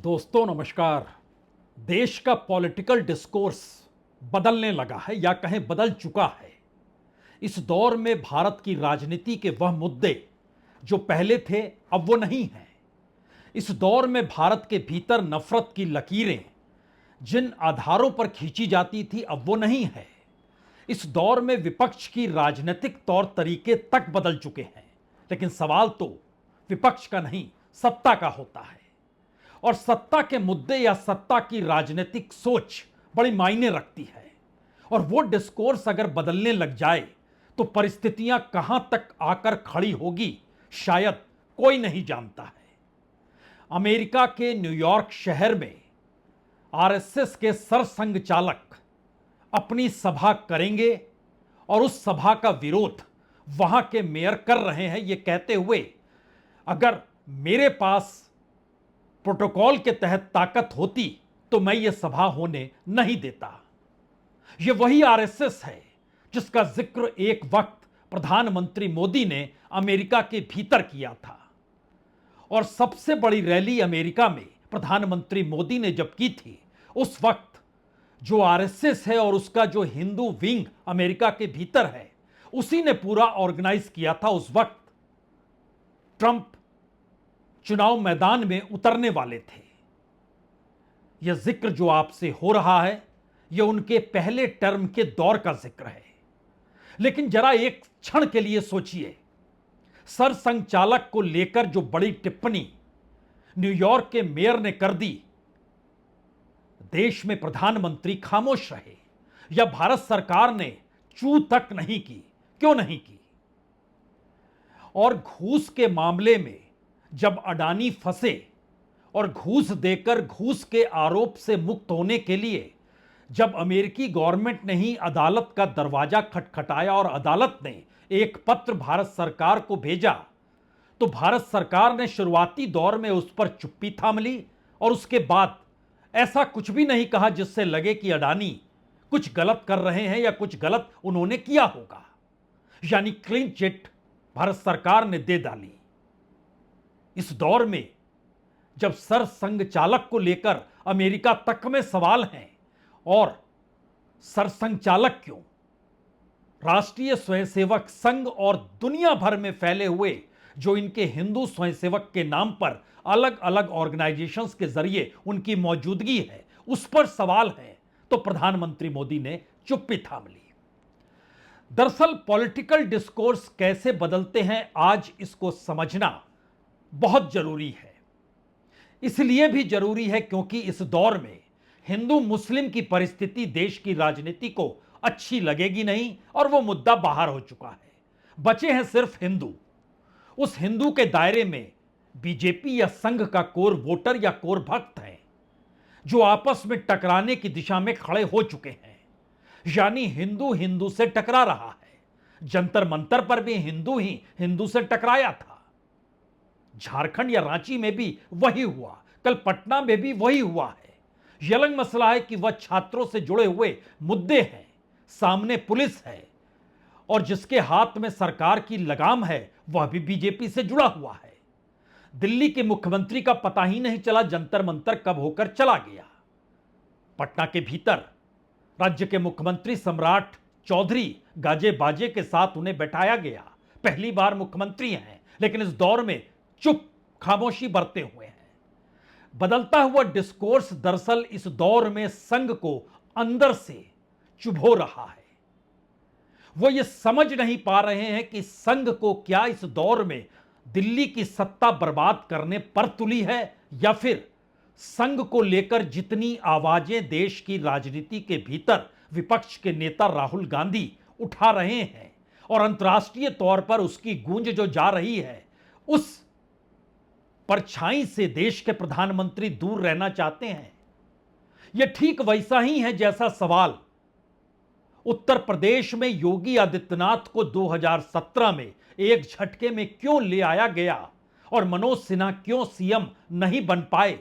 दोस्तों नमस्कार। देश का पॉलिटिकल डिस्कोर्स बदलने लगा है या कहें बदल चुका है। इस दौर में भारत की राजनीति के वह मुद्दे जो पहले थे अब वो नहीं हैं। इस दौर में भारत के भीतर नफरत की लकीरें जिन आधारों पर खींची जाती थी अब वो नहीं है। इस दौर में विपक्ष की राजनीतिक तौर तरीके तक बदल चुके हैं। लेकिन सवाल तो विपक्ष का नहीं, सत्ता का होता है। और सत्ता के मुद्दे या सत्ता की राजनीतिक सोच बड़ी मायने रखती है। और वो डिस्कोर्स अगर बदलने लग जाए तो परिस्थितियां कहां तक आकर खड़ी होगी शायद कोई नहीं जानता है। अमेरिका के न्यूयॉर्क शहर में आरएसएस के सरसंघ चालक अपनी सभा करेंगे और उस सभा का विरोध वहां के मेयर कर रहे हैं, ये कहते हुए अगर मेरे पास प्रोटोकॉल के तहत ताकत होती तो मैं ये सभा होने नहीं देता। ये वही आरएसएस है जिसका जिक्र एक वक्त प्रधानमंत्री मोदी ने अमेरिका के भीतर किया था। और सबसे बड़ी रैली अमेरिका में प्रधानमंत्री मोदी ने जब की थी उस वक्त जो आरएसएस है और उसका जो हिंदू विंग अमेरिका के भीतर है उसी ने पूरा ऑर्गेनाइज किया था। उस वक्त ट्रंप चुनाव मैदान में उतरने वाले थे। यह जिक्र जो आपसे हो रहा है यह उनके पहले टर्म के दौर का जिक्र है। लेकिन जरा एक क्षण के लिए सोचिए, सरसंघ चालक को लेकर जो बड़ी टिप्पणी न्यूयॉर्क के मेयर ने कर दी, देश में प्रधानमंत्री खामोश रहे या भारत सरकार ने चू तक नहीं की। क्यों नहीं की? और घूस के मामले में जब अडानी फंसे और घूस देकर घूस के आरोप से मुक्त होने के लिए जब अमेरिकी गवर्नमेंट ने ही अदालत का दरवाजा खटखटाया और अदालत ने एक पत्र भारत सरकार को भेजा तो भारत सरकार ने शुरुआती दौर में उस पर चुप्पी थाम ली और उसके बाद ऐसा कुछ भी नहीं कहा जिससे लगे कि अडानी कुछ गलत कर रहे हैं या कुछ गलत उन्होंने किया होगा। यानी क्लीन चिट भारत सरकार ने दे डाली। इस दौर में जब सरसंघ चालक को लेकर अमेरिका तक में सवाल हैं, और सरसंघ चालक क्यों, राष्ट्रीय स्वयंसेवक संघ और दुनिया भर में फैले हुए जो इनके हिंदू स्वयंसेवक के नाम पर अलग अलग ऑर्गेनाइजेशंस के जरिए उनकी मौजूदगी है, उस पर सवाल है, तो प्रधानमंत्री मोदी ने चुप्पी थाम ली। दरअसल पॉलिटिकल डिस्कोर्स कैसे बदलते हैं आज इसको समझना बहुत जरूरी है। इसलिए भी जरूरी है क्योंकि इस दौर में हिंदू मुस्लिम की परिस्थिति देश की राजनीति को अच्छी लगेगी नहीं और वो मुद्दा बाहर हो चुका है। बचे हैं सिर्फ हिंदू। उस हिंदू के दायरे में बीजेपी या संघ का कोर वोटर या कोर भक्त हैं जो आपस में टकराने की दिशा में खड़े हो चुके हैं। यानी हिंदू हिंदू से टकरा रहा है। जंतर मंतर पर भी हिंदू ही हिंदू से टकराया था। झारखंड या रांची में भी वही हुआ, कल पटना में भी वही हुआ है। यह अलग मसला है कि वह छात्रों से जुड़े हुए मुद्दे हैं, सामने पुलिस है और जिसके हाथ में सरकार की लगाम है वह भी बीजेपी से जुड़ा हुआ है। दिल्ली के मुख्यमंत्री का पता ही नहीं चला जंतर मंतर कब होकर चला गया। पटना के भीतर राज्य के मुख्यमंत्री सम्राट चौधरी गाजे बाजे के साथ उन्हें बैठाया गया। पहली बार मुख्यमंत्री हैं लेकिन इस दौर में चुप खामोशी बरते हुए हैं। बदलता हुआ डिस्कोर्स दरअसल इस दौर में संघ को अंदर से चुभो रहा है। वो ये समझ नहीं पा रहे हैं कि संघ को क्या इस दौर में दिल्ली की सत्ता बर्बाद करने पर तुली है या फिर संघ को लेकर जितनी आवाजें देश की राजनीति के भीतर विपक्ष के नेता राहुल गांधी उठा रहे हैं और अंतर्राष्ट्रीय तौर पर उसकी गूंज जो जा रही है उस परछाई से देश के प्रधानमंत्री दूर रहना चाहते हैं। यह ठीक वैसा ही है जैसा सवाल उत्तर प्रदेश में योगी आदित्यनाथ को 2017 में एक झटके में क्यों ले आया गया और मनोज सिन्हा क्यों सीएम नहीं बन पाए,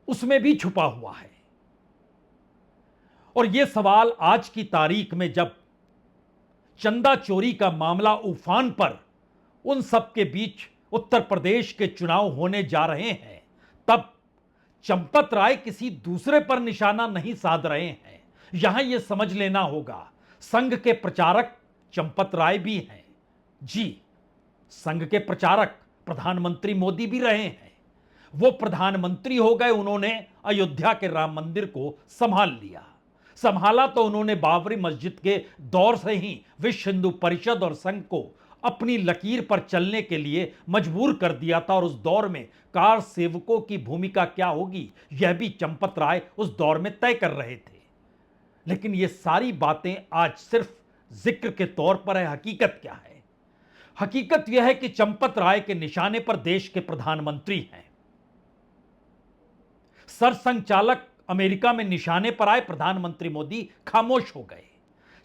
उसमें भी छुपा हुआ है। और यह सवाल आज की तारीख में जब चंदा चोरी का मामला उफान पर उन सब के बीच उत्तर प्रदेश के चुनाव होने जा रहे हैं तब चंपत राय किसी दूसरे पर निशाना नहीं साध रहे हैं, यहां यह समझ लेना होगा संघ के प्रचारक चंपत राय भी हैं। जी, संघ के प्रचारक प्रधानमंत्री मोदी भी रहे हैं। वो प्रधानमंत्री हो गए, उन्होंने अयोध्या के राम मंदिर को संभाल लिया। संभाला तो उन्होंने बाबरी मस्जिद के दौर से ही विश्व हिंदू परिषद और संघ को अपनी लकीर पर चलने के लिए मजबूर कर दिया था। और उस दौर में कार सेवकों की भूमिका क्या होगी, यह भी चंपत राय उस दौर में तय कर रहे थे। लेकिन ये सारी बातें आज सिर्फ जिक्र के तौर पर है। हकीकत क्या है? हकीकत यह है कि चंपत राय के निशाने पर देश के प्रधानमंत्री हैं। सरसंघचालक अमेरिका में निशाने पर आए, प्रधानमंत्री मोदी खामोश हो गए।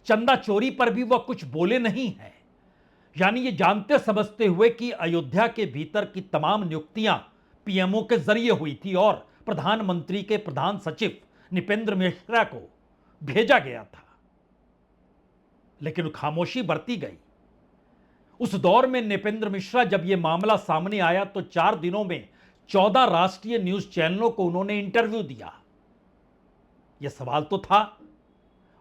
चंदा चोरी पर भी वह कुछ बोले नहीं हैं। यानी ये जानते समझते हुए कि अयोध्या के भीतर की तमाम नियुक्तियां पीएमओ के जरिए हुई थी और प्रधानमंत्री के प्रधान सचिव नृपेंद्र मिश्रा को भेजा गया था, लेकिन खामोशी बरती गई। उस दौर में नृपेंद्र मिश्रा जब यह मामला सामने आया तो 4 दिनों में 14 राष्ट्रीय न्यूज चैनलों को उन्होंने इंटरव्यू दिया। यह सवाल तो था,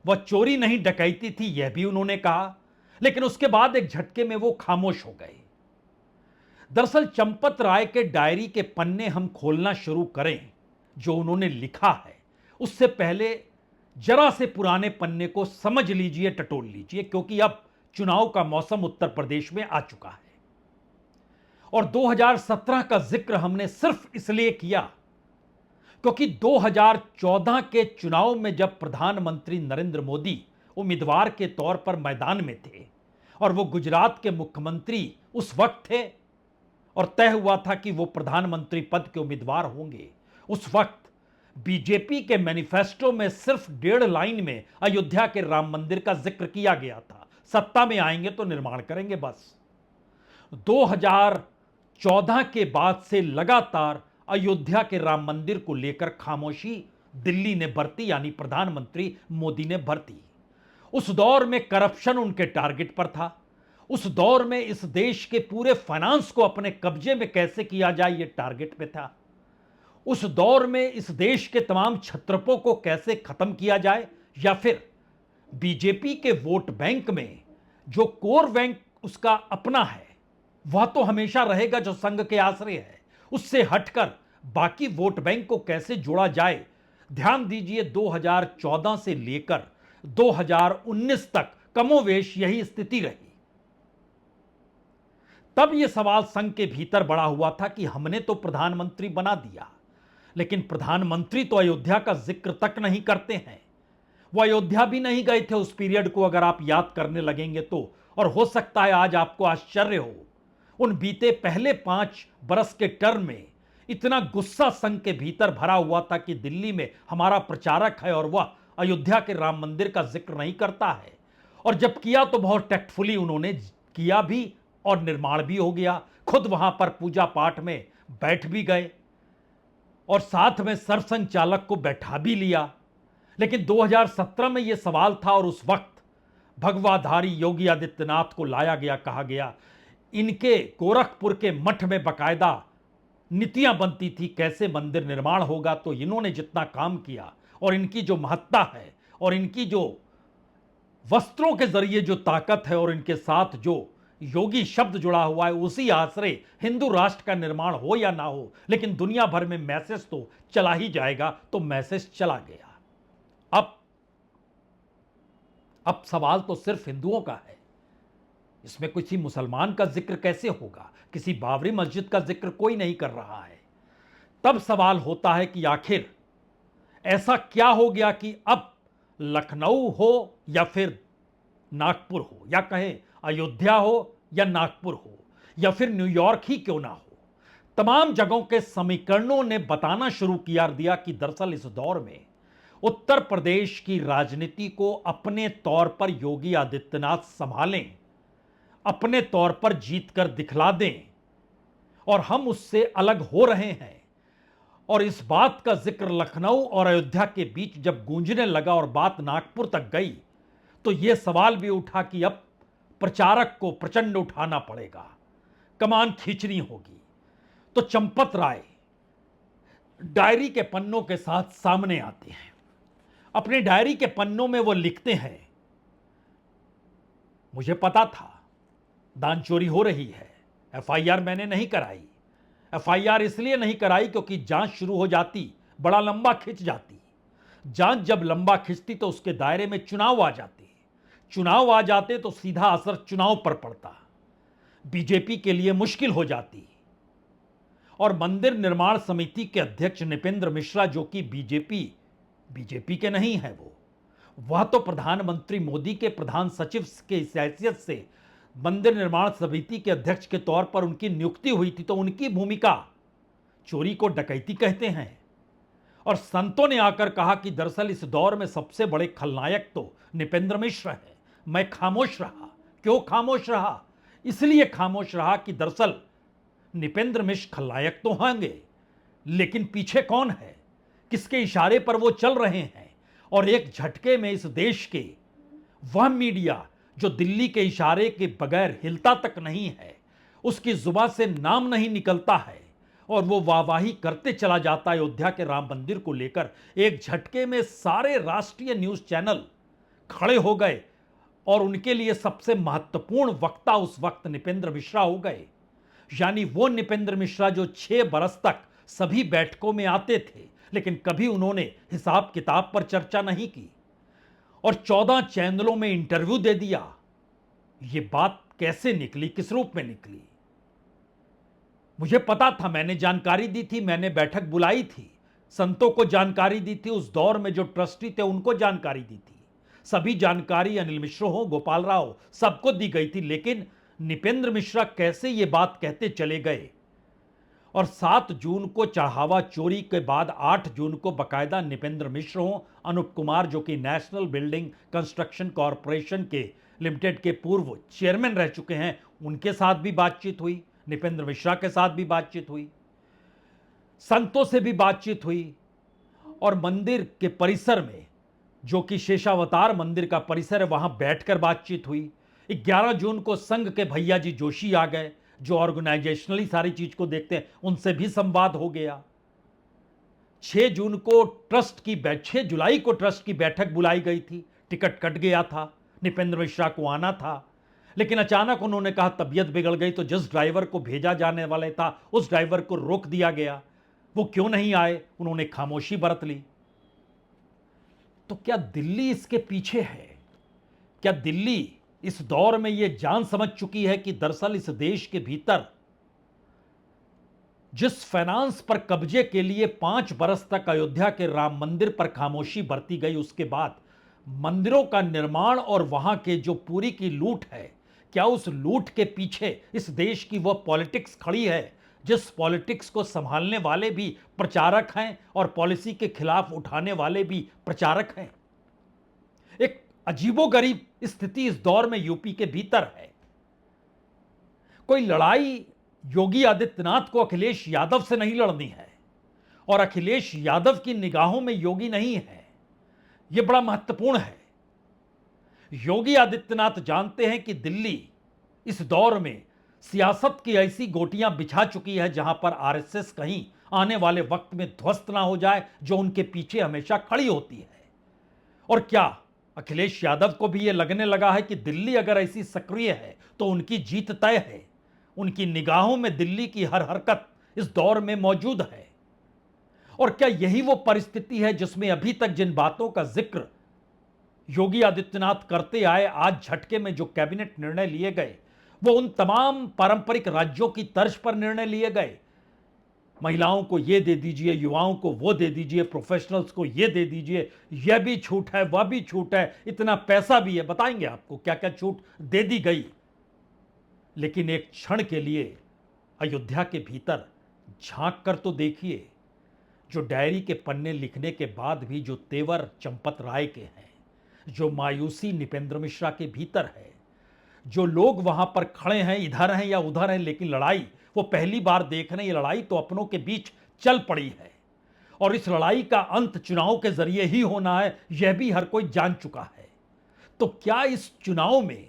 वह चोरी नहीं डकैती थी, यह भी उन्होंने कहा, लेकिन उसके बाद एक झटके में वो खामोश हो गए। दरअसल चंपत राय के डायरी के पन्ने हम खोलना शुरू करें, जो उन्होंने लिखा है, उससे पहले जरा से पुराने पन्ने को समझ लीजिए, टटोल लीजिए, क्योंकि अब चुनाव का मौसम उत्तर प्रदेश में आ चुका है। और 2017 का जिक्र हमने सिर्फ इसलिए किया क्योंकि 2014 के चुनाव में जब प्रधानमंत्री नरेंद्र मोदी उम्मीदवार के तौर पर मैदान में थे और वो गुजरात के मुख्यमंत्री उस वक्त थे और तय हुआ था कि वो प्रधानमंत्री पद के उम्मीदवार होंगे, उस वक्त बीजेपी के मैनिफेस्टो में सिर्फ 1.5 लाइन में अयोध्या के राम मंदिर का जिक्र किया गया था, सत्ता में आएंगे तो निर्माण करेंगे बस। 2014 के बाद से लगातार अयोध्या के राम मंदिर को लेकर खामोशी दिल्ली ने बरती, यानी प्रधानमंत्री मोदी ने बरती। उस दौर में करप्शन उनके टारगेट पर था। उस दौर में इस देश के पूरे फाइनेंस को अपने कब्जे में कैसे किया जाए, यह टारगेट पे था। उस दौर में इस देश के तमाम छत्रपों को कैसे खत्म किया जाए, या फिर बीजेपी के वोट बैंक में जो कोर बैंक उसका अपना है वह तो हमेशा रहेगा जो संघ के आश्रय है, उससे हटकर बाकी वोट बैंक को कैसे जोड़ा जाए। ध्यान दीजिए, 2014 से लेकर 2019 तक कमोवेश यही स्थिति रही। तब यह सवाल संघ के भीतर बड़ा हुआ था कि हमने तो प्रधानमंत्री बना दिया, लेकिन प्रधानमंत्री तो अयोध्या का जिक्र तक नहीं करते हैं। वो अयोध्या भी नहीं गए थे उस पीरियड को अगर आप याद करने लगेंगे तो। और हो सकता है आज आपको आश्चर्य हो, उन बीते पहले 5 बरस के टर्म में इतना गुस्सा संघ के भीतर भरा हुआ था कि दिल्ली में हमारा प्रचारक है और वह अयोध्या के राम मंदिर का जिक्र नहीं करता है। और जब किया तो बहुत टैक्टफुली उन्होंने किया भी और निर्माण भी हो गया। खुद वहां पर पूजा पाठ में बैठ भी गए और साथ में सरसंघचालक को बैठा भी लिया। लेकिन 2017 में यह सवाल था और उस वक्त भगवाधारी योगी आदित्यनाथ को लाया गया, कहा गया इनके गोरखपुर के मठ में बकायदा नीतियां बनती थी कैसे मंदिर निर्माण होगा। तो इन्होंने जितना काम किया और इनकी जो महत्ता है और इनकी जो वस्त्रों के जरिए जो ताकत है और इनके साथ जो योगी शब्द जुड़ा हुआ है, उसी आश्रय हिंदू राष्ट्र का निर्माण हो या ना हो, लेकिन दुनिया भर में मैसेज तो चला ही जाएगा। तो मैसेज चला गया। अब सवाल तो सिर्फ हिंदुओं का है, इसमें किसी मुसलमान का जिक्र कैसे होगा? किसी बाबरी मस्जिद का जिक्र कोई नहीं कर रहा है। तब सवाल होता है कि आखिर ऐसा क्या हो गया कि अब लखनऊ हो या फिर नागपुर हो, या कहें अयोध्या हो या नागपुर हो या फिर न्यूयॉर्क ही क्यों ना हो, तमाम जगहों के समीकरणों ने बताना शुरू किया दिया कि दरअसल इस दौर में उत्तर प्रदेश की राजनीति को अपने तौर पर योगी आदित्यनाथ संभालें, अपने तौर पर जीत कर दिखला दें, और हम उससे अलग हो रहे हैं। और इस बात का जिक्र लखनऊ और अयोध्या के बीच जब गूंजने लगा और बात नागपुर तक गई तो यह सवाल भी उठा कि अब प्रचारक को प्रचंड उठाना पड़ेगा, कमान खींचनी होगी। तो चंपत राय डायरी के पन्नों के साथ सामने आते हैं। अपनी डायरी के पन्नों में वो लिखते हैं, मुझे पता था दान चोरी हो रही है, एफआईआर मैंने नहीं कराई। एफआईआर इसलिए नहीं कराई क्योंकि जांच शुरू हो जाती, बड़ा लंबा खिंच जाती। जांच जब लंबा खिंचती तो उसके दायरे में चुनाव आ जाते। चुनाव आ जाते तो सीधा असर चुनाव पर पड़ता, बीजेपी के लिए मुश्किल हो जाती। और मंदिर निर्माण समिति के अध्यक्ष नृपेंद्र मिश्रा, जो कि बीजेपी के नहीं है, वह तो प्रधानमंत्री मोदी के प्रधान सचिव के हैसियत से मंदिर निर्माण समिति के अध्यक्ष के तौर पर उनकी नियुक्ति हुई थी, तो उनकी भूमिका चोरी को डकैती कहते हैं। और संतों ने आकर कहा कि दरअसल इस दौर में सबसे बड़े खलनायक तो नृपेंद्र मिश्र है। मैं खामोश रहा। क्यों खामोश रहा? इसलिए खामोश रहा कि दरअसल नृपेंद्र मिश्र खलनायक तो होंगे, लेकिन पीछे कौन है, किसके इशारे पर वो चल रहे हैं। और एक झटके में इस देश के वह मीडिया जो दिल्ली के इशारे के बगैर हिलता तक नहीं है, उसकी जुबान से नाम नहीं निकलता है और वो वाहवाही करते चला जाता है अयोध्या के राम मंदिर को लेकर, एक झटके में सारे राष्ट्रीय न्यूज चैनल खड़े हो गए और उनके लिए सबसे महत्वपूर्ण वक्ता उस वक्त नृपेंद्र मिश्रा हो गए। यानी वो नृपेंद्र मिश्रा जो 6 बरस तक सभी बैठकों में आते थे, लेकिन कभी उन्होंने हिसाब किताब पर चर्चा नहीं की और 14 चैनलों में इंटरव्यू दे दिया। ये बात कैसे निकली, किस रूप में निकली? मुझे पता था, मैंने जानकारी दी थी, मैंने बैठक बुलाई थी, संतों को जानकारी दी थी, उस दौर में जो ट्रस्टी थे उनको जानकारी दी थी, सभी जानकारी अनिल मिश्र हो, गोपाल राव, सबको दी गई थी। लेकिन नृपेंद्र मिश्रा कैसे ये बात कहते चले गए? और 7 जून को चढ़ावा चोरी के बाद 8 जून को बकायदा नृपेंद्र मिश्र हो, अनूप कुमार जो कि नेशनल बिल्डिंग कंस्ट्रक्शन कॉरपोरेशन के लिमिटेड के पूर्व चेयरमैन रह चुके हैं, उनके साथ भी बातचीत हुई, नृपेंद्र मिश्रा के साथ भी बातचीत हुई, संतों से भी बातचीत हुई। और मंदिर के परिसर में, जो कि शेषावतार मंदिर का परिसर है, वहां बैठकर बातचीत हुई। 11 जून को संघ के भैया जी जोशी आ गए, जो ऑर्गेनाइजेशनली सारी चीज को देखते हैं, उनसे भी संवाद हो गया। 6 जुलाई को ट्रस्ट की बैठक बुलाई गई थी, टिकट कट गया था, नृपेंद्र मिश्रा को आना था, लेकिन अचानक उन्होंने कहा तबीयत बिगड़ गई, तो जिस ड्राइवर को भेजा जाने वाला था उस ड्राइवर को रोक दिया गया। वो क्यों नहीं आए? उन्होंने खामोशी बरत ली। तो क्या दिल्ली इसके पीछे है? क्या दिल्ली इस दौर में यह जान समझ चुकी है कि दरअसल इस देश के भीतर जिस फाइनेंस पर कब्जे के लिए 5 बरस तक अयोध्या के राम मंदिर पर खामोशी बरती गई, उसके बाद मंदिरों का निर्माण और वहां के जो पूरी की लूट है, क्या उस लूट के पीछे इस देश की वह पॉलिटिक्स खड़ी है जिस पॉलिटिक्स को संभालने वाले भी प्रचारक हैं और पॉलिसी के खिलाफ उठाने वाले भी प्रचारक हैं? एक अजीबोगरीब स्थिति इस दौर में यूपी के भीतर है। कोई लड़ाई योगी आदित्यनाथ को अखिलेश यादव से नहीं लड़नी है और अखिलेश यादव की निगाहों में योगी नहीं है। यह बड़ा महत्वपूर्ण है। योगी आदित्यनाथ जानते हैं कि दिल्ली इस दौर में सियासत की ऐसी गोटियां बिछा चुकी है जहां पर आरएसएस कहीं आने वाले वक्त में ध्वस्त ना हो जाए, जो उनके पीछे हमेशा खड़ी होती है। और क्या अखिलेश यादव को भी यह लगने लगा है कि दिल्ली अगर ऐसी सक्रिय है तो उनकी जीत तय है? उनकी निगाहों में दिल्ली की हर हरकत इस दौर में मौजूद है। और क्या यही वो परिस्थिति है जिसमें अभी तक जिन बातों का जिक्र योगी आदित्यनाथ करते आए, आज झटके में जो कैबिनेट निर्णय लिए गए वो उन तमाम पारंपरिक राज्यों की तर्ज पर निर्णय लिए गए? महिलाओं को ये दे दीजिए, युवाओं को वो दे दीजिए, प्रोफेशनल्स को ये दे दीजिए, यह भी छूट है, वह भी छूट है, इतना पैसा भी है, बताएंगे आपको क्या क्या छूट दे दी गई। लेकिन एक क्षण के लिए अयोध्या के भीतर झांक कर तो देखिए, जो डायरी के पन्ने लिखने के बाद भी जो तेवर चंपत राय के हैं, जो मायूसी नृपेंद्र मिश्रा के भीतर है, जो लोग वहां पर खड़े हैं, इधर हैं या उधर हैं, लेकिन लड़ाई वो पहली बार देख रहे हैं। ये लड़ाई तो अपनों के बीच चल पड़ी है और इस लड़ाई का अंत चुनाव के जरिए ही होना है, यह भी हर कोई जान चुका है। तो क्या इस चुनाव में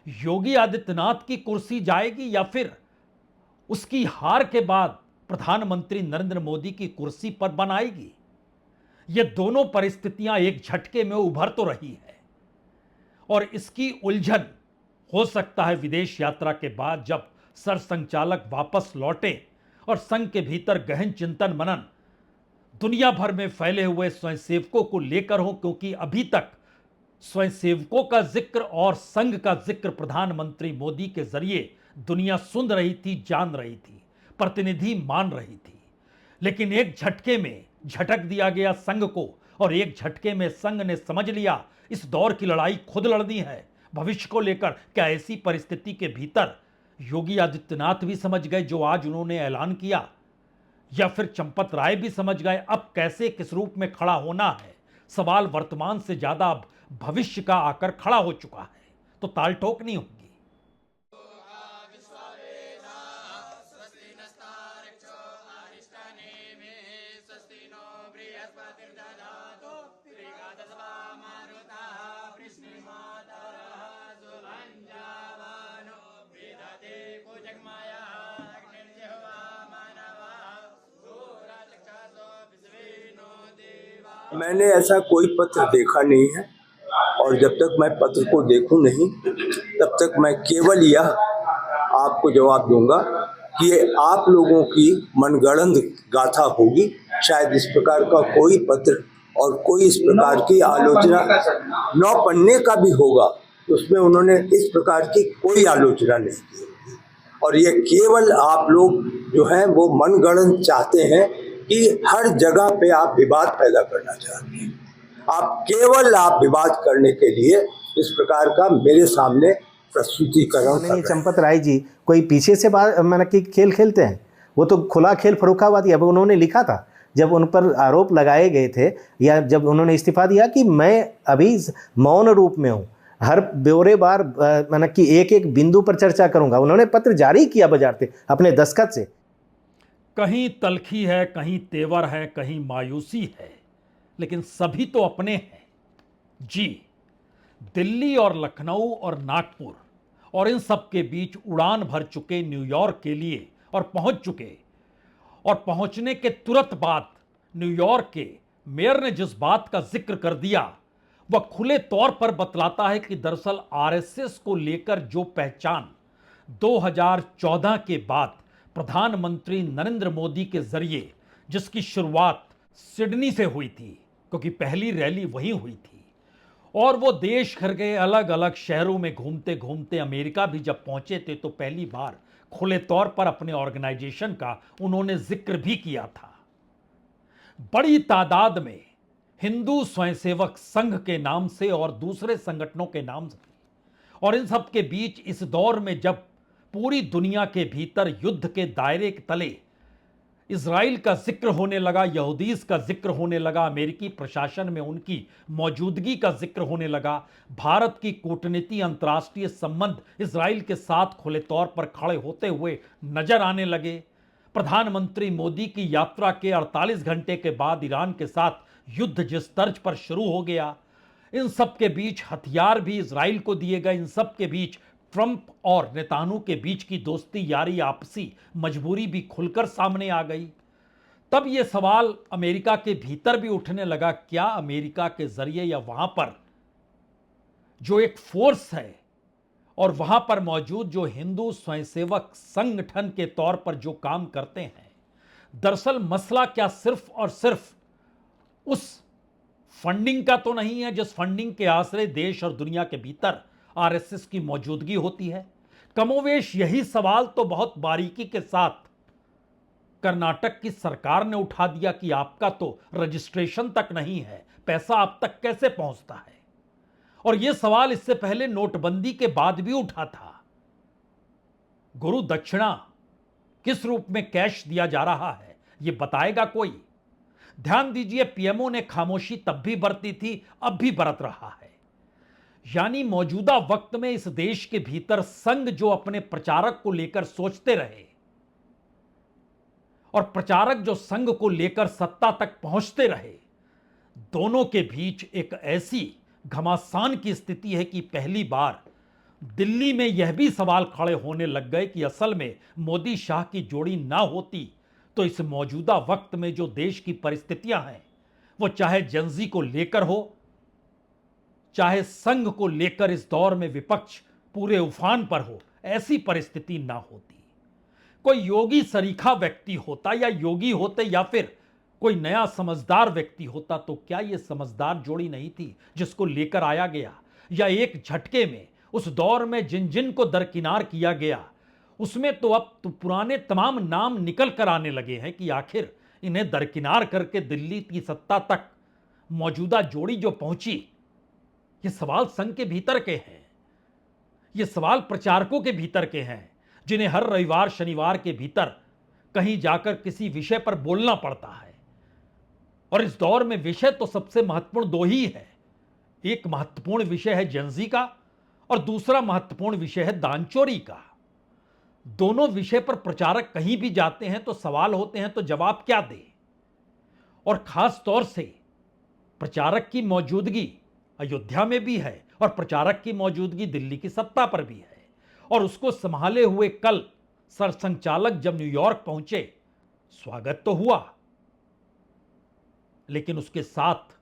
योगी आदित्यनाथ की कुर्सी जाएगी या फिर उसकी हार के बाद प्रधानमंत्री नरेंद्र मोदी की कुर्सी पर बन आएगी? ये दोनों परिस्थितियां एक झटके में उभर तो रही है और इसकी उलझन हो सकता है विदेश यात्रा के बाद जब सरसंघचालक वापस लौटे और संघ के भीतर गहन चिंतन मनन दुनिया भर में फैले हुए स्वयंसेवकों को लेकर हो, क्योंकि अभी तक स्वयंसेवकों का जिक्र और संघ का जिक्र प्रधानमंत्री मोदी के जरिए दुनिया सुन रही थी, जान रही थी, प्रतिनिधि मान रही थी। लेकिन एक झटके में झटक दिया गया संघ को और एक झटके में संघ ने समझ लिया इस दौर की लड़ाई खुद लड़नी है भविष्य को लेकर। क्या ऐसी परिस्थिति के भीतर योगी आदित्यनाथ भी समझ गए जो आज उन्होंने ऐलान किया, या फिर चंपत राय भी समझ गए अब कैसे किस रूप में खड़ा होना है? सवाल वर्तमान से ज्यादा अब भविष्य का आकर खड़ा हो चुका है, तो ताल ठोक नहीं होगी। मैंने ऐसा कोई पत्र देखा नहीं है और जब तक मैं पत्र को देखूं नहीं तब तक मैं केवल यह आपको जवाब दूंगा कि ये आप लोगों की मनगढ़ंत गाथा होगी। शायद इस प्रकार का कोई पत्र और कोई इस प्रकार की आलोचना 9 पन्ने का भी होगा तो उसमें उन्होंने इस प्रकार की कोई आलोचना नहीं की और ये केवल आप लोग जो हैं वो मनगढ़ंत चाहते हैं कि हर जगह पे आप विवाद पैदा करना चाहते हैं। आप विवाद करने के लिए इस प्रकार का मेरे सामने प्रस्तुतिकरण कर रहे हैं। चंपत राय जी कोई पीछे से बात मैंने कि खेल खेलते हैं, वो तो खुला खेल फर्रुखाबादी। अब उन्होंने लिखा था जब उन पर आरोप लगाए गए थे या जब उन्होंने इस्तीफा दिया कि मैं अभी मौन रूप में हूँ, हर ब्यौरेवार मैंने कि एक एक बिंदु पर चर्चा करूंगा। उन्होंने पत्र जारी किया बजारते अपने दस्तखत से। कहीं तलखी है, कहीं तेवर है, कहीं मायूसी है, लेकिन सभी तो अपने हैं जी। दिल्ली और लखनऊ और नागपुर और इन सब के बीच उड़ान भर चुके न्यूयॉर्क के लिए और पहुंच चुके, और पहुंचने के तुरंत बाद न्यूयॉर्क के मेयर ने जिस बात का जिक्र कर दिया वह खुले तौर पर बतलाता है कि दरअसल आरएसएस को लेकर जो पहचान 2014 के बाद प्रधानमंत्री नरेंद्र मोदी के जरिए जिसकी शुरुआत सिडनी से हुई थी, क्योंकि पहली रैली वहीं हुई थी, और वो देश भर के अलग अलग शहरों में घूमते घूमते अमेरिका भी जब पहुंचे थे तो पहली बार खुले तौर पर अपने ऑर्गेनाइजेशन का उन्होंने जिक्र भी किया था। बड़ी तादाद में हिंदू स्वयंसेवक संघ के नाम से और दूसरे संगठनों के नाम से, और इन सब के बीच इस दौर में जब पूरी दुनिया के भीतर युद्ध के दायरे के तले इजराइल का जिक्र होने लगा, यहूदीज का जिक्र होने लगा, अमेरिकी प्रशासन में उनकी मौजूदगी का जिक्र होने लगा, भारत की कूटनीति अंतर्राष्ट्रीय संबंध इजराइल के साथ खुले तौर पर खड़े होते हुए नजर आने लगे, प्रधानमंत्री मोदी की यात्रा के 48 घंटे के बाद ईरान के साथ युद्ध जिस तर्ज पर शुरू हो गया, इन सब के बीच हथियार भी इजराइल को दिए गए, इन सब के बीच ट्रंप और नेतान्याहू के बीच की दोस्ती यारी आपसी मजबूरी भी खुलकर सामने आ गई। तब यह सवाल अमेरिका के भीतर भी उठने लगा, क्या अमेरिका के जरिए या वहां पर जो एक फोर्स है और वहां पर मौजूद जो हिंदू स्वयंसेवक संगठन के तौर पर जो काम करते हैं, दरअसल मसला क्या सिर्फ और सिर्फ उस फंडिंग का तो नहीं है जिस फंडिंग के आश्रय देश और दुनिया के भीतर आरएसएस की मौजूदगी होती है। कमोवेश यही सवाल तो बहुत बारीकी के साथ कर्नाटक की सरकार ने उठा दिया कि आपका तो रजिस्ट्रेशन तक नहीं है, पैसा आप तक कैसे पहुंचता है। और यह सवाल इससे पहले नोटबंदी के बाद भी उठा था, गुरु दक्षिणा किस रूप में कैश दिया जा रहा है यह बताएगा कोई? ध्यान दीजिए, पीएमओ ने खामोशी तब भी बरती थी, अब भी बरत रहा है। यानी मौजूदा वक्त में इस देश के भीतर संघ जो अपने प्रचारक को लेकर सोचते रहे और प्रचारक जो संघ को लेकर सत्ता तक पहुंचते रहे, दोनों के बीच एक ऐसी घमासान की स्थिति है कि पहली बार दिल्ली में यह भी सवाल खड़े होने लग गए कि असल में मोदी शाह की जोड़ी ना होती तो इस मौजूदा वक्त में जो देश की परिस्थितियां हैं, वो चाहे जनजी को लेकर हो, चाहे संघ को लेकर इस दौर में विपक्ष पूरे उफान पर हो, ऐसी परिस्थिति ना होती। कोई योगी सरीखा व्यक्ति होता, या योगी होते, या फिर कोई नया समझदार व्यक्ति होता, तो क्या यह समझदार जोड़ी नहीं थी जिसको लेकर आया गया? या एक झटके में उस दौर में जिन जिन को दरकिनार किया गया, उसमें तो अब तो पुराने तमाम नाम निकल कर आने लगे हैं कि आखिर इन्हें दरकिनार करके दिल्ली की सत्ता तक मौजूदा जोड़ी जो पहुंची, ये सवाल संघ के भीतर के हैं, ये सवाल प्रचारकों के भीतर के हैं, जिन्हें हर रविवार शनिवार के भीतर कहीं जाकर किसी विषय पर बोलना पड़ता है। और इस दौर में विषय तो सबसे महत्वपूर्ण दो ही है। एक महत्वपूर्ण विषय है जनजी का, और दूसरा महत्वपूर्ण विषय है दानचोरी का। दोनों विषय पर प्रचारक कहीं भी जाते हैं तो सवाल होते हैं, तो जवाब क्या दे? और खास तौर से प्रचारक की मौजूदगी अयोध्या में भी है, और प्रचारक की मौजूदगी दिल्ली की सत्ता पर भी है। और उसको संभाले हुए कल सरसंघचालक जब न्यूयॉर्क पहुंचे, स्वागत तो हुआ, लेकिन उसके साथ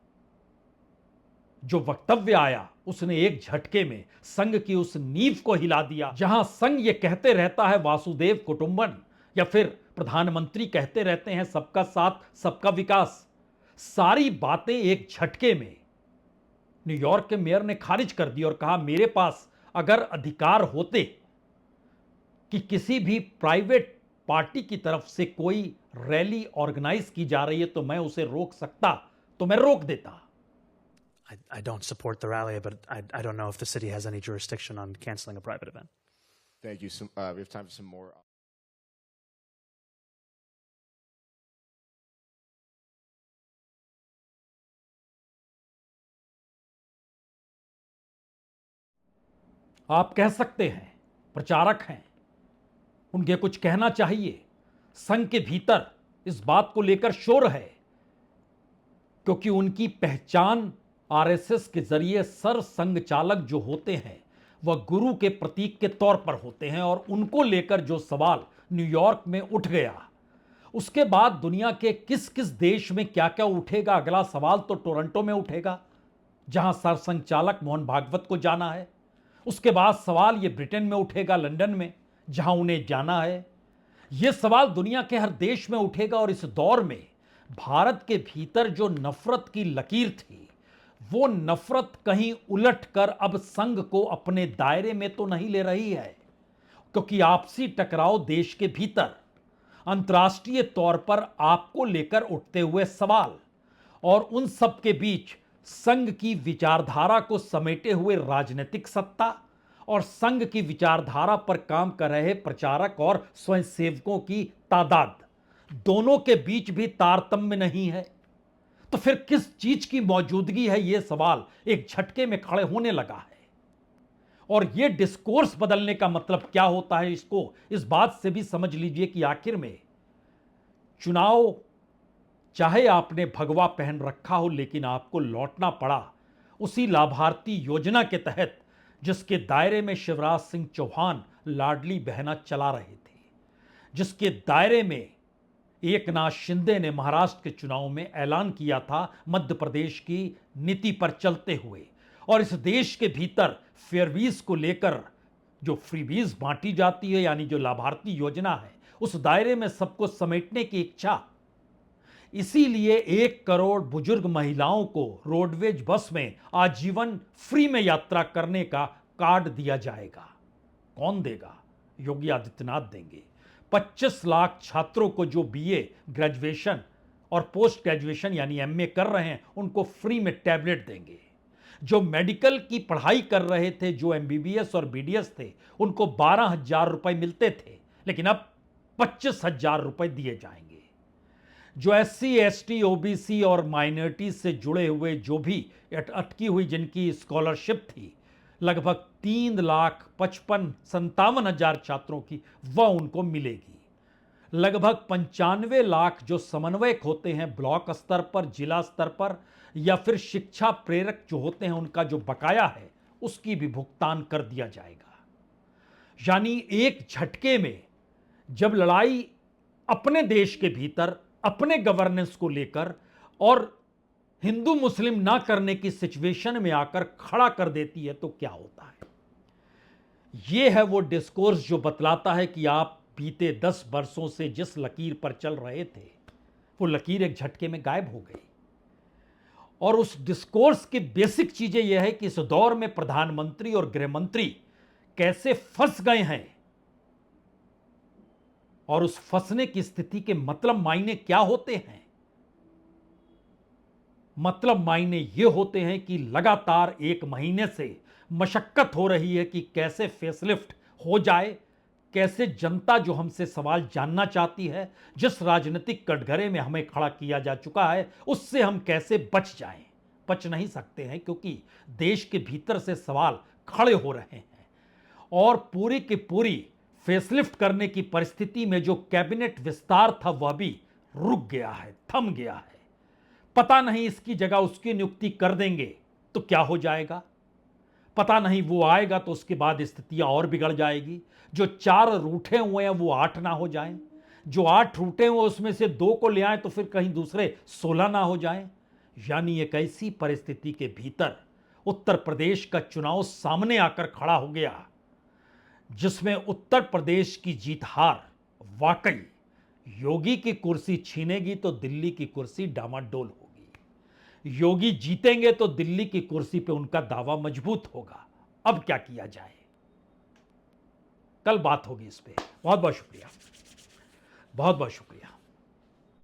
जो वक्तव्य आया, उसने एक झटके में संघ की उस नींव को हिला दिया। जहां संघ ये कहते रहता है वासुदेव कुटुंबन, या फिर प्रधानमंत्री कहते रहते हैं सबका साथ सबका विकास, सारी बातें एक झटके में न्यूयॉर्क के मेयर ने खारिज कर दी और कहा, मेरे पास अगर अधिकार होते कि किसी भी प्राइवेट पार्टी की तरफ से कोई रैली ऑर्गेनाइज की जा रही है तो मैं उसे रोक सकता, तो मैं रोक देता। I don't support the rally, but I don't know if the city has any jurisdiction on canceling a private event. Thank you. We have time for some more. आप कह सकते हैं प्रचारक हैं, उनके कुछ कहना चाहिए। संघ के भीतर इस बात को लेकर शोर है, क्योंकि उनकी पहचान आरएसएस के जरिए सर संघ चालक जो होते हैं वह गुरु के प्रतीक के तौर पर होते हैं। और उनको लेकर जो सवाल न्यूयॉर्क में उठ गया, उसके बाद दुनिया के किस किस देश में क्या क्या उठेगा। अगला सवाल तो टोरंटो में उठेगा, जहां सरसंघ चालक मोहन भागवत को जाना है। उसके बाद सवाल ये ब्रिटेन में उठेगा, लंदन में, जहां उन्हें जाना है। यह सवाल दुनिया के हर देश में उठेगा। और इस दौर में भारत के भीतर जो नफरत की लकीर थी, वो नफरत कहीं उलट कर अब संघ को अपने दायरे में तो नहीं ले रही है, क्योंकि आपसी टकराव देश के भीतर, अंतर्राष्ट्रीय तौर पर आपको लेकर उठते हुए सवाल, और उन सब के बीच संघ की विचारधारा को समेटे हुए राजनीतिक सत्ता और संघ की विचारधारा पर काम कर रहे प्रचारक और स्वयंसेवकों की तादाद, दोनों के बीच भी तारतम्य नहीं है। तो फिर किस चीज की मौजूदगी है, यह सवाल एक झटके में खड़े होने लगा है। और यह डिस्कोर्स बदलने का मतलब क्या होता है, इसको इस बात से भी समझ लीजिए कि आखिर में चुनाव, चाहे आपने भगवा पहन रखा हो, लेकिन आपको लौटना पड़ा उसी लाभार्थी योजना के तहत जिसके दायरे में शिवराज सिंह चौहान लाडली बहना चला रहे थे, जिसके दायरे में एकनाथ शिंदे ने महाराष्ट्र के चुनाव में ऐलान किया था मध्य प्रदेश की नीति पर चलते हुए। और इस देश के भीतर फेयरवीज को लेकर जो फ्रीबीज बांटी जाती है, यानी जो लाभार्थी योजना है, उस दायरे में सबको समेटने की इच्छा। इसीलिए 1 करोड़ बुजुर्ग महिलाओं को रोडवेज बस में आजीवन फ्री में यात्रा करने का कार्ड दिया जाएगा। कौन देगा? योगी आदित्यनाथ देंगे। 25 लाख छात्रों को जो बीए, ग्रेजुएशन और पोस्ट ग्रेजुएशन यानी एमए कर रहे हैं, उनको फ्री में टैबलेट देंगे। जो मेडिकल की पढ़ाई कर रहे थे, जो एमबीबीएस और बीडीएस थे, उनको 12,000 रुपए मिलते थे, लेकिन अब 25,000 रुपए दिए जाएंगे। जो एससी, एसटी, ओबीसी और माइनॉरिटी से जुड़े हुए जो भी अटकी हुई जिनकी स्कॉलरशिप थी, लगभग 3,55,57,000 छात्रों की, वह उनको मिलेगी। लगभग 95 लाख जो समन्वयक होते हैं ब्लॉक स्तर पर, जिला स्तर पर, या फिर शिक्षा प्रेरक जो होते हैं, उनका जो बकाया है उसकी भी भुगतान कर दिया जाएगा। यानी एक झटके में जब लड़ाई अपने देश के भीतर अपने गवर्नेंस को लेकर और हिंदू मुस्लिम ना करने की सिचुएशन में आकर खड़ा कर देती है तो क्या होता है। यह है वो डिस्कोर्स जो बतलाता है कि आप बीते 10 वर्षों से जिस लकीर पर चल रहे थे वो लकीर एक झटके में गायब हो गई। और उस डिस्कोर्स की बेसिक चीजें यह है कि इस दौर में प्रधानमंत्री और गृहमंत्री कैसे फंस गए हैं और उस फंसने की स्थिति के मतलब मायने क्या होते हैं। मतलब मायने ये होते हैं कि लगातार 1 महीने से मशक्कत हो रही है कि कैसे फेसलिफ्ट हो जाए, कैसे जनता जो हमसे सवाल जानना चाहती है, जिस राजनीतिक कटघरे में हमें खड़ा किया जा चुका है, उससे हम कैसे बच जाएं। बच नहीं सकते हैं क्योंकि देश के भीतर से सवाल खड़े हो रहे हैं और पूरी की पूरी फेसलिफ्ट करने की परिस्थिति में जो कैबिनेट विस्तार था वह भी रुक गया है, थम गया है। पता नहीं इसकी जगह उसकी नियुक्ति कर देंगे तो क्या हो जाएगा, पता नहीं वो आएगा तो उसके बाद स्थितियां और बिगड़ जाएगी। जो 4 रूठे हुए हैं वो 8 ना हो जाएं, जो 8 रूठे हुए उसमें से 2 को ले आए तो फिर कहीं दूसरे 16 ना हो जाएं। यानी एक ऐसी परिस्थिति के भीतर उत्तर प्रदेश का चुनाव सामने आकर खड़ा हो गया जिसमें उत्तर प्रदेश की जीत हार वाकई योगी की कुर्सी छीनेगी तो दिल्ली की कुर्सी डामाडोल होगी। योगी जीतेंगे तो दिल्ली की कुर्सी पे उनका दावा मजबूत होगा। अब क्या किया जाए, कल बात होगी इस पे। बहुत बहुत शुक्रिया, बहुत बहुत शुक्रिया।